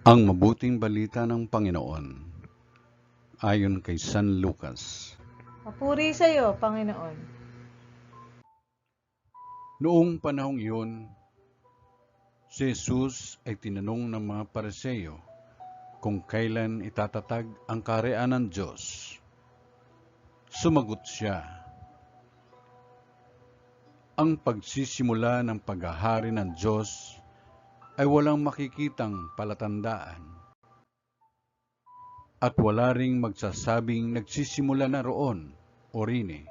Ang mabuting balita ng Panginoon ayon kay San Lucas. Papuri sa iyo, Panginoon. Noong panahong iyon, si Jesus ay tinanong ng mga Pariseo kung kailan itatatag ang kaharian ng Diyos. Sumagot siya, ang pagsisimula ng paghahari ng Diyos ay walang makikitang palatandaan. At wala ring magsasabing nagsisimula na roon o rini,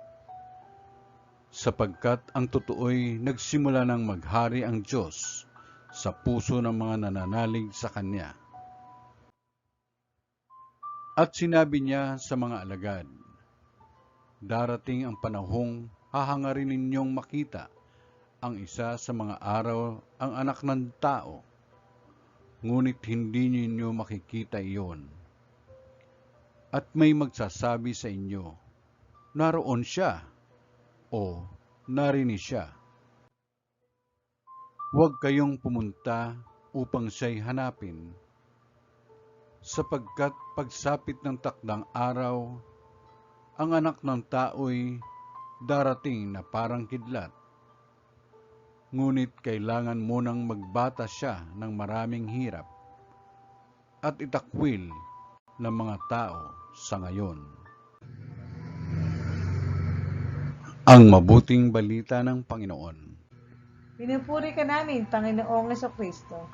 sapagkat ang totoo'y nagsimula ng maghari ang Diyos sa puso ng mga nananalig sa Kanya. At sinabi niya sa mga alagad, darating ang panahong hahangarin ninyong makita ang isa sa mga araw ang anak ng tao, ngunit hindi ninyo makikita iyon. At may magsasabi sa inyo, naroon siya, o narini siya. Huwag kayong pumunta upang siya'y hanapin, sapagkat pagsapit ng takdang araw, ang anak ng tao'y darating na parang kidlat. Ngunit kailangan munang magbata siya ng maraming hirap at itakwil ng mga tao sa ngayon. Ang mabuting balita ng Panginoon. Pinupuri ka namin, Panginoong Kristo.